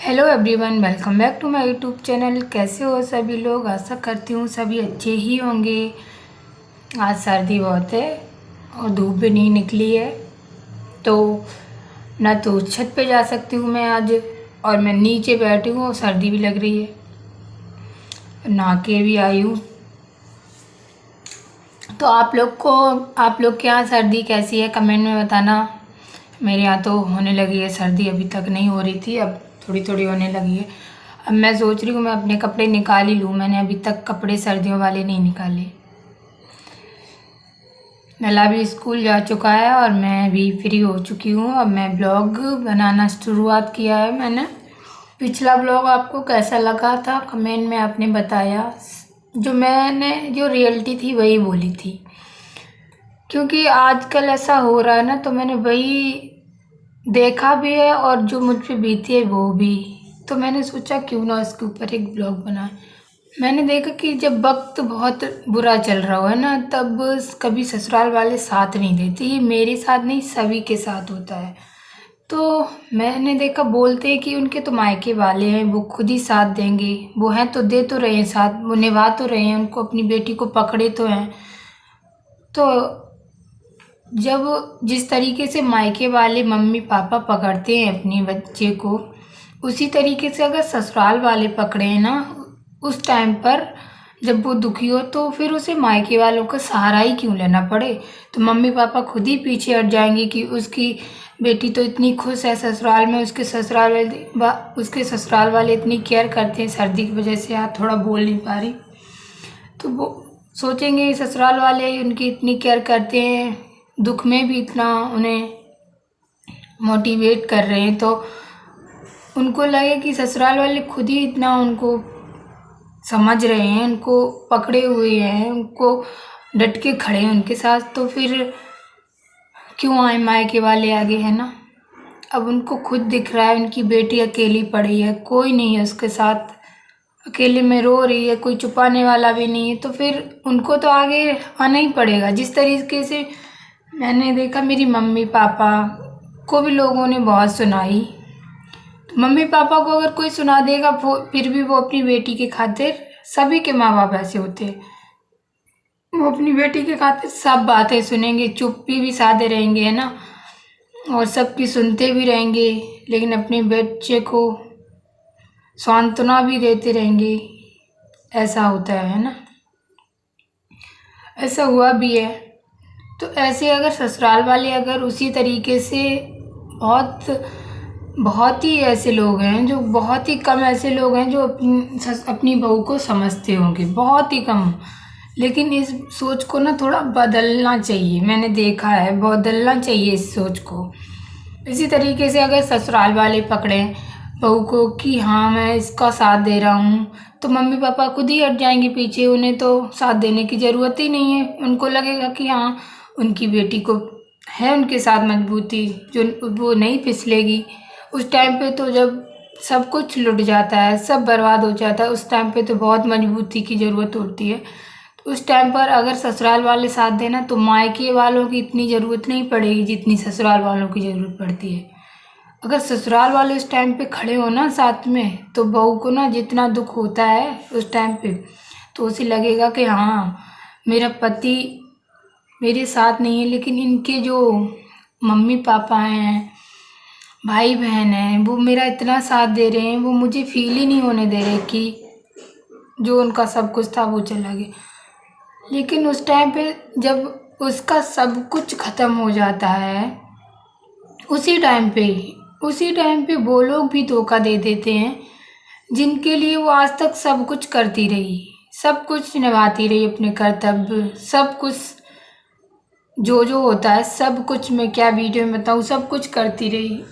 Hello everyone, welcome back to my YouTube channel. कैसे हो सभी लोग? आशा करती हूँ सभी अच्छे ही होंगे। आज सर्दी बहुत है और धूप भी नहीं निकली है, तो ना तो छत पे जा सकती हूँ मैं आज, और मैं नीचे बैठी हूँ और सर्दी भी लग रही है। नहा के भी आई हूँ। तो आप लोग के यहाँ सर्दी कैसी है कमेंट में बताना। मेरे यहाँ तो होने लगी है सर्दी, अभी तक नहीं हो रही थी, अब थोड़ी थोड़ी होने लगी है। अब मैं सोच रही हूँ मैं अपने कपड़े निकाल ही लूँ, मैंने अभी तक कपड़े सर्दियों वाले नहीं निकाले। नला भी स्कूल जा चुका है और मैं भी फ्री हो चुकी हूँ। अब मैं ब्लॉग बनाना शुरुआत किया है मैंने। पिछला ब्लॉग आपको कैसा लगा था कमेंट में आपने बताया। जो रियलिटी थी वही बोली थी, क्योंकि आजकल ऐसा हो रहा है ना, तो मैंने वही देखा भी है और जो मुझ पे बीती है वो भी। तो मैंने सोचा क्यों ना इसके ऊपर एक ब्लॉग बनाए। मैंने देखा कि जब वक्त बहुत बुरा चल रहा हो है ना, तब कभी ससुराल वाले साथ नहीं देते। ये मेरे साथ नहीं, सभी के साथ होता है। तो मैंने देखा बोलते हैं कि उनके तो मायके वाले हैं, वो खुद ही साथ देंगे। वो हैं तो दे तो रहे हैं साथ, वो निभा तो रहे हैं, उनको अपनी बेटी को पकड़े तो हैं। तो जब जिस तरीके से मायके वाले मम्मी पापा पकड़ते हैं अपने बच्चे को, उसी तरीके से अगर ससुराल वाले पकड़े हैं ना, उस टाइम पर जब वो दुखी हो तो फिर उसे मायके वालों का सहारा ही क्यों लेना पड़े। तो मम्मी पापा खुद ही पीछे हट जाएंगे कि उसकी बेटी तो इतनी खुश है ससुराल में, उसके ससुराल वाले इतनी केयर करते हैं। सर्दी की वजह से आज थोड़ा बोल नहीं पा रही, तो वो सोचेंगे ससुराल वाले उनकी इतनी केयर करते हैं, दुख में भी इतना उन्हें मोटिवेट कर रहे हैं, तो उनको लगे कि ससुराल वाले खुद ही इतना उनको समझ रहे हैं, उनको पकड़े हुए हैं, उनको डट के खड़े हैं उनके साथ, तो फिर क्यों आए मायके वाले आगे, है ना। अब उनको खुद दिख रहा है उनकी बेटी अकेली पड़ी है, कोई नहीं है उसके साथ, अकेले में रो रही है, कोई छुपाने वाला भी नहीं है, तो फिर उनको तो आगे आना ही पड़ेगा। जिस तरीके से मैंने देखा मेरी मम्मी पापा को भी लोगों ने बहुत सुनाई, तो मम्मी पापा को अगर कोई सुना देगा फिर भी वो अपनी बेटी के खातिर, सभी के माँ बाप ऐसे होते हैं, वो अपनी बेटी के खातिर सब बातें सुनेंगे, चुप भी साधे रहेंगे, है ना, और सबकी सुनते भी रहेंगे, लेकिन अपने बच्चे को सांत्वना भी देते रहेंगे। ऐसा होता है ना, ऐसा हुआ भी है। तो ऐसे अगर ससुराल वाले अगर उसी तरीके से, बहुत बहुत ही ऐसे लोग हैं, जो बहुत ही कम ऐसे लोग हैं जो अपनी बहू को समझते होंगे, बहुत ही कम। लेकिन इस सोच को ना थोड़ा बदलना चाहिए, मैंने देखा है बदलना चाहिए इस सोच को। इसी तरीके से अगर ससुराल वाले पकड़ें बहू को कि हाँ मैं इसका साथ दे रहा हूँ, तो मम्मी पापा खुद ही हट जाएंगे पीछे, उन्हें तो साथ देने की ज़रूरत ही नहीं है। उनको लगेगा कि हाँ उनकी बेटी को है उनके साथ मजबूती, जो वो नहीं फिसलेगी। उस टाइम पे तो जब सब कुछ लुट जाता है, सब बर्बाद हो जाता है, उस टाइम पे तो बहुत मजबूती की ज़रूरत होती है। तो उस टाइम पर अगर ससुराल वाले साथ देना, तो मायके वालों की इतनी ज़रूरत नहीं पड़ेगी जितनी ससुराल वालों की ज़रूरत पड़ती है। अगर ससुराल वाले उस टाइम पे खड़े हो ना साथ में, तो बहू को ना जितना दुख होता है उस टाइम पे, तो उसे लगेगा कि हाँ मेरा पति मेरे साथ नहीं है, लेकिन इनके जो मम्मी पापा हैं, भाई बहन हैं, वो मेरा इतना साथ दे रहे हैं, वो मुझे फील ही नहीं होने दे रहे कि जो उनका सब कुछ था वो चला गया। लेकिन उस टाइम पे जब उसका सब कुछ ख़त्म हो जाता है, उसी टाइम पे वो लोग भी धोखा दे देते हैं जिनके लिए वो आज तक सब कुछ करती रही, सब कुछ निभाती रही, अपने कर्तव्य सब कुछ जो होता है सब कुछ, मैं क्या वीडियो में बताऊँ, सब कुछ करती रही।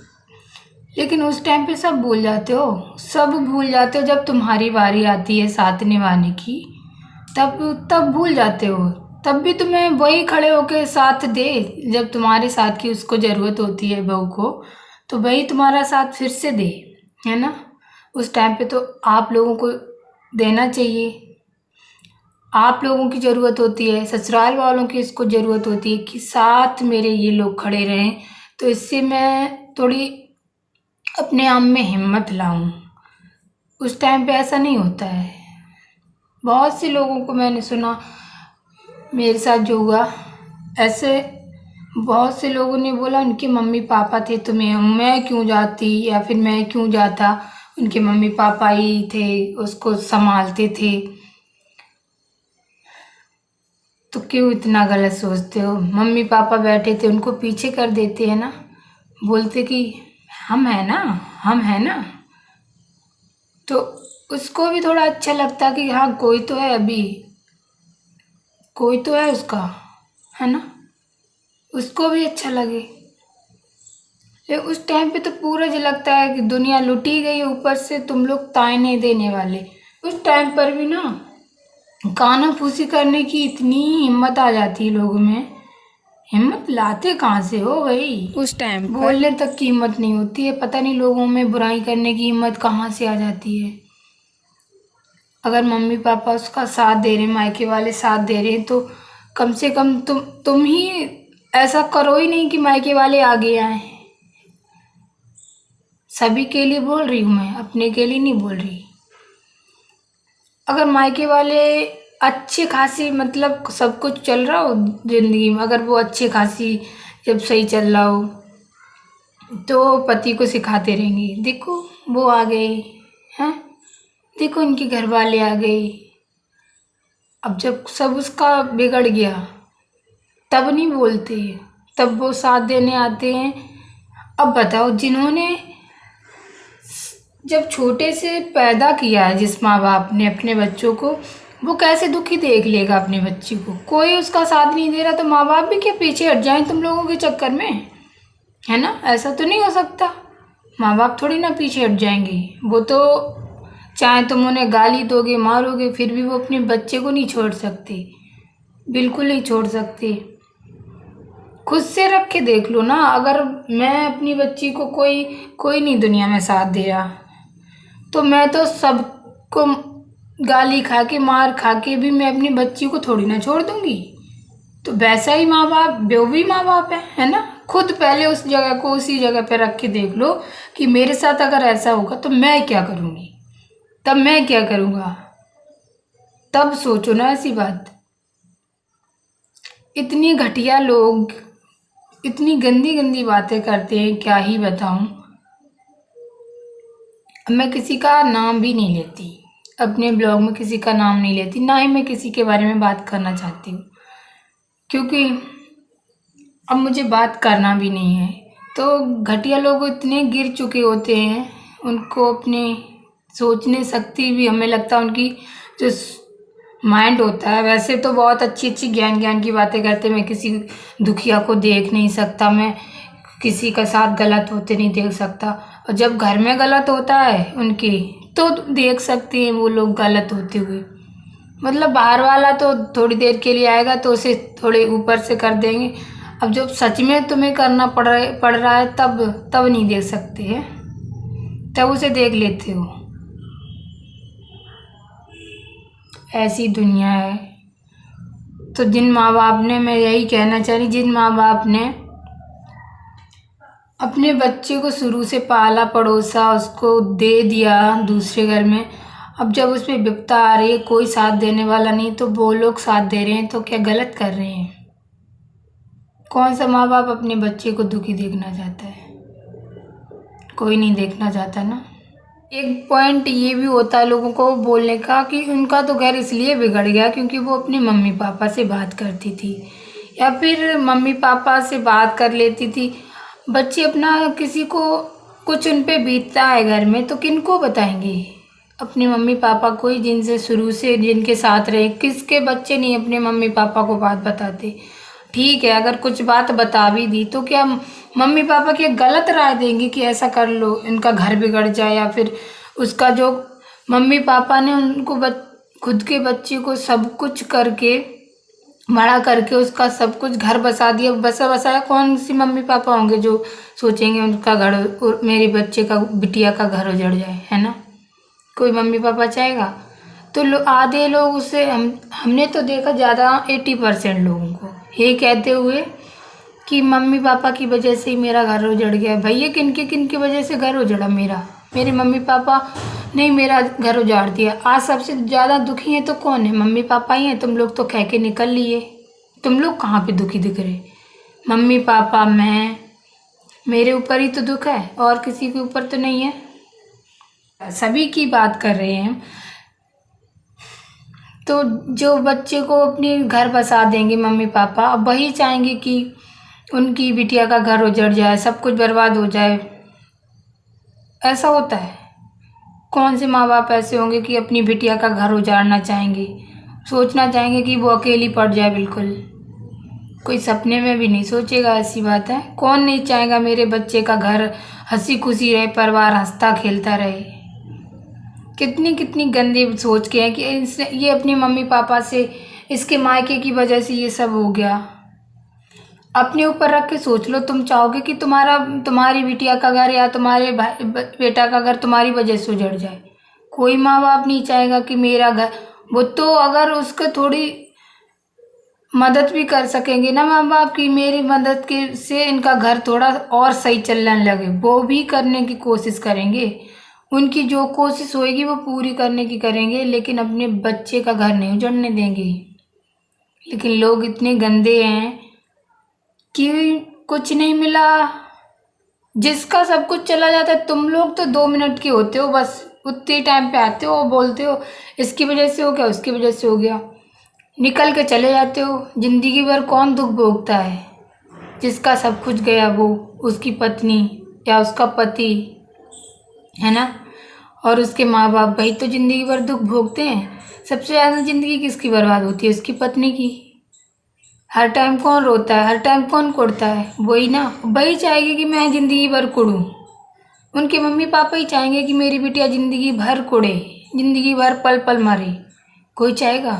लेकिन उस टाइम पे सब भूल जाते हो, सब भूल जाते हो। जब तुम्हारी बारी आती है साथ निभाने की, तब भूल जाते हो। तब भी तुम्हें वही खड़े होके साथ दे, जब तुम्हारे साथ की उसको ज़रूरत होती है बहू को, तो वही तुम्हारा साथ फिर से दे, है ना। उस टाइम पे तो आप लोगों को देना चाहिए। आप लोगों की ज़रूरत होती है, ससुराल वालों की इसको ज़रूरत होती है कि साथ मेरे ये लोग खड़े रहें। तो इससे मैं थोड़ी अपने आप में हिम्मत लाऊं, उस टाइम पे ऐसा नहीं होता है। बहुत से लोगों को मैंने सुना, मेरे साथ जो हुआ ऐसे, बहुत से लोगों ने बोला उनके मम्मी पापा थे तो मैं क्यों जाती या फिर मैं क्यों जाता, उनके मम्मी पापा ही थे, उसको संभालते थे, तो क्यों इतना गलत सोचते हो। मम्मी पापा बैठे थे, उनको पीछे कर देते हैं ना, बोलते कि हम हैं ना, हम हैं ना, तो उसको भी थोड़ा अच्छा लगता कि हाँ कोई तो है, अभी कोई तो है उसका, है ना, उसको भी अच्छा लगे। लेकिन उस टाइम पे तो पूरा जो लगता है कि दुनिया लुटी गई है, ऊपर से तुम लोग ताने देने वाले। उस टाइम पर भी ना कानाफूसी करने की इतनी हिम्मत आ जाती है लोगों में, हिम्मत लाते कहाँ से हो भाई। उस टाइम पर बोलने तक की हिम्मत नहीं होती है, पता नहीं लोगों में बुराई करने की हिम्मत कहाँ से आ जाती है। अगर मम्मी पापा उसका साथ दे रहे, मायके वाले साथ दे रहे हैं, तो कम से कम तुम ही ऐसा करो ही नहीं कि मायके वाले आगे आए। सभी के लिए बोल रही हूँ मैं, अपने के लिए नहीं बोल रही। अगर मायके वाले अच्छे खासी, मतलब सब कुछ चल रहा हो जिंदगी में, अगर वो अच्छे खासी जब सही चल रहा हो तो पति को सिखाते रहेंगे, देखो वो आ गई हैं, देखो इनके घर वाले आ गई। अब जब सब उसका बिगड़ गया तब नहीं बोलते, तब वो साथ देने आते हैं। अब बताओ, जिन्होंने जब छोटे से पैदा किया है जिस माँ बाप ने अपने बच्चों को, वो कैसे दुखी देख लेगा अपने बच्चे को। कोई उसका साथ नहीं दे रहा तो माँ बाप भी क्या पीछे हट जाएं तुम लोगों के चक्कर में, है ना। ऐसा तो नहीं हो सकता, माँ बाप थोड़ी ना पीछे हट जाएंगे। वो तो चाहे तुम उन्हें गाली दोगे मारोगे फिर भी वो अपने बच्चे को नहीं छोड़ सकते, बिल्कुल नहीं छोड़ सकते। खुद से रख के देख लो ना, अगर मैं अपनी बच्ची को कोई कोई नहीं दुनिया में साथ दे रहा तो मैं तो सबको गाली खा के मार खा के भी मैं अपनी बच्ची को थोड़ी ना छोड़ दूंगी। तो वैसा ही माँ बाप, वो भी माँ बाप है ना। खुद पहले उस जगह को उसी जगह पे रख के देख लो कि मेरे साथ अगर ऐसा होगा तो मैं क्या करूँगी, तब मैं क्या करूँगा, तब सोचो ना ऐसी बात। इतनी घटिया लोग इतनी गंदी गंदी बातें करते हैं, क्या ही बताऊं। मैं किसी का नाम भी नहीं लेती, अपने ब्लॉग में किसी का नाम नहीं लेती, ना ही मैं किसी के बारे में बात करना चाहती हूँ, क्योंकि अब मुझे बात करना भी नहीं है। तो घटिया लोग इतने गिर चुके होते हैं, उनको अपने सोचने शक्ति भी, हमें लगता है उनकी जो माइंड होता है, वैसे तो बहुत अच्छी अच्छी ज्ञान ज्ञान की बातें करते हैं। मैं किसी दुखिया को देख नहीं सकता, मैं किसी का साथ गलत होते नहीं देख सकता, और जब घर में गलत होता है उनके तो देख सकते हैं वो लोग गलत होते हुए। मतलब बाहर वाला तो थोड़ी देर के लिए आएगा तो उसे थोड़े ऊपर से कर देंगे, अब जब सच में तुम्हें करना पड़ रहा है तब नहीं देख सकते हैं, तब उसे देख लेते हो। ऐसी दुनिया है। तो जिन माँ बाप ने, मैं यही कहना चाह रही, जिन माँ बाप ने अपने बच्चे को शुरू से पाला पड़ोसा, उसको दे दिया दूसरे घर में, अब जब उस पर विपदा आ रही है, कोई साथ देने वाला नहीं, तो वो लोग साथ दे रहे हैं, तो क्या गलत कर रहे हैं। कौन सा माँ बाप अपने बच्चे को दुखी देखना चाहता है, कोई नहीं देखना चाहता ना। एक पॉइंट ये भी होता है लोगों को बोलने का कि उनका तो घर इसलिए बिगड़ गया क्योंकि वो अपने मम्मी पापा से बात करती थी, या फिर मम्मी पापा से बात कर लेती थी। बच्चे अपना किसी को कुछ उन पे बीतता है घर में तो किनको बताएंगे, अपने मम्मी पापा को ही, जिनसे शुरू से जिनके साथ रहे। किसके बच्चे नहीं अपने मम्मी पापा को बात बताते। ठीक है, अगर कुछ बात बता भी दी तो क्या मम्मी पापा की गलत राय देंगे कि ऐसा कर लो इनका घर बिगड़ जाए, या फिर उसका जो मम्मी पापा ने उनको खुद के बच्चे को सब कुछ करके बड़ा करके उसका सब कुछ घर बसा दिया, बसाया। कौन सी मम्मी पापा होंगे जो सोचेंगे उनका घर और मेरे बच्चे का, बिटिया का घर उजड़ जाए, है ना। कोई मम्मी पापा चाहेगा। तो आधे लोग उसे, हमने तो देखा ज़्यादा 80% लोगों को ये कहते हुए कि मम्मी पापा की वजह से ही मेरा घर उजड़ गया। भैया किन की वजह से घर उजड़ा मेरा, मेरे मम्मी पापा ने मेरा घर उजाड़ दिया। आज सबसे ज़्यादा दुखी हैं तो कौन है? मम्मी पापा ही हैं। तुम लोग तो कह के निकल लिए। तुम लोग कहाँ पे दुखी दिख रहे? मम्मी पापा, मैं, मेरे ऊपर ही तो दुख है, और किसी के ऊपर तो नहीं है। सभी की बात कर रहे हैं। तो जो बच्चे को अपने घर बसा देंगे मम्मी पापा, अब वही चाहेंगे कि उनकी बिटिया का घर उजड़ जाए, सब कुछ बर्बाद हो जाए। ऐसा होता है? कौन से माँ बाप ऐसे होंगे कि अपनी बिटिया का घर उजाड़ना चाहेंगे, सोचना चाहेंगे कि वो अकेली पड़ जाए? बिल्कुल कोई सपने में भी नहीं सोचेगा। ऐसी बात है? कौन नहीं चाहेगा मेरे बच्चे का घर हंसी खुशी रहे, परिवार हंसता खेलता रहे। कितनी कितनी गंदी सोच के है कि ये अपनी मम्मी पापा से, इसके मायके की वजह से ये सब हो गया। अपने ऊपर रख के सोच लो। तुम चाहोगे कि तुम्हारी बिटिया का घर या तुम्हारे बेटा का घर तुम्हारी वजह से उजड़ जाए? कोई माँ बाप नहीं चाहेगा कि मेरा घर, वो तो अगर उसको थोड़ी मदद भी कर सकेंगे ना माँ बाप की, मेरी मदद के से इनका घर थोड़ा और सही चलने लगे, वो भी करने की कोशिश करेंगे। उनकी जो कोशिश होएगी वो पूरी करने की करेंगे, लेकिन अपने बच्चे का घर नहीं उजड़ने देंगे। लेकिन लोग इतने गंदे हैं कि कुछ नहीं मिला, जिसका सब कुछ चला जाता है। तुम लोग तो 2 मिनट के होते हो, बस उतने टाइम पे आते हो, बोलते हो इसकी वजह से हो गया, उसकी वजह से हो गया, निकल के चले जाते हो। जिंदगी भर कौन दुख भोगता है? जिसका सब कुछ गया, वो उसकी पत्नी या उसका पति, है ना, और उसके माँ बाप, भाई तो जिंदगी भर दुख भोगते हैं। सबसे ज़्यादा ज़िंदगी किसकी बर्बाद होती है? उसकी पत्नी की। हर टाइम कौन रोता है, हर टाइम कौन कुड़ता है? वही ना। वही चाहेगी कि मैं ज़िंदगी भर कुड़ूँ। उनके मम्मी पापा ही चाहेंगे कि मेरी बिटिया ज़िंदगी भर कुड़े, ज़िंदगी भर पल पल मरे। कोई चाहेगा?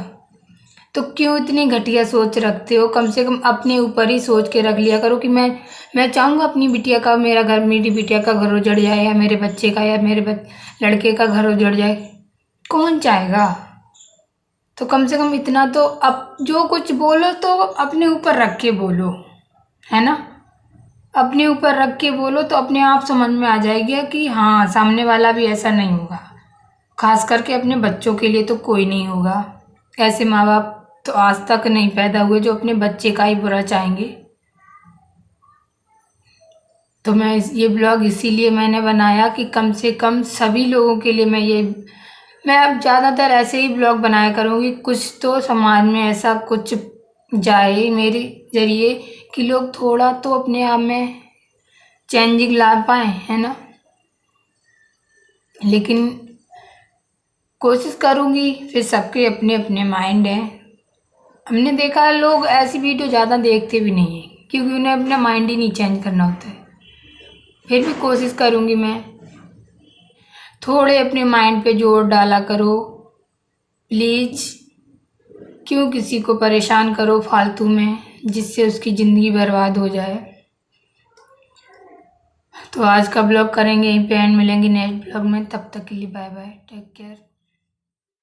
तो क्यों इतनी घटिया सोच रखते हो? कम से कम अपने ऊपर ही सोच के रख लिया करो कि मैं चाहूँगा अपनी बिटिया का, मेरा घर, मेरी बिटिया का घर उजड़ जाए, या मेरे बच्चे का, या मेरे लड़के का घर उजड़ जाए। कौन चाहेगा? तो कम से कम इतना तो, अब जो कुछ बोलो तो अपने ऊपर रख के बोलो, है ना। अपने ऊपर रख के बोलो तो अपने आप समझ में आ जाएगी कि हाँ, सामने वाला भी ऐसा नहीं होगा। खास करके अपने बच्चों के लिए तो कोई नहीं होगा। ऐसे माँ बाप तो आज तक नहीं पैदा हुए जो अपने बच्चे का ही बुरा चाहेंगे। तो ये ब्लॉग इसीलिए मैंने बनाया कि कम से कम सभी लोगों के लिए मैं अब ज़्यादातर ऐसे ही ब्लॉग बनाया करूँगी। कुछ तो समाज में ऐसा कुछ जाए मेरे ज़रिए कि लोग थोड़ा तो अपने आप में चेंजिंग ला पाएँ, है ना। लेकिन कोशिश करूँगी। फिर सबके अपने अपने माइंड हैं। हमने देखा है लोग ऐसी वीडियो ज़्यादा देखते भी नहीं हैं, क्योंकि उन्हें अपना माइंड ही नहीं चेंज करना होता है। फिर भी कोशिश करूँगी मैं। थोड़े अपने माइंड पे जोर डाला करो प्लीज़। क्यों किसी को परेशान करो फालतू में, जिससे उसकी ज़िंदगी बर्बाद हो जाए। तो आज का ब्लॉग करेंगे यहीं पे एंड। मिलेंगे नेक्स्ट ब्लॉग में। तब तक के लिए बाय बाय, टेक केयर।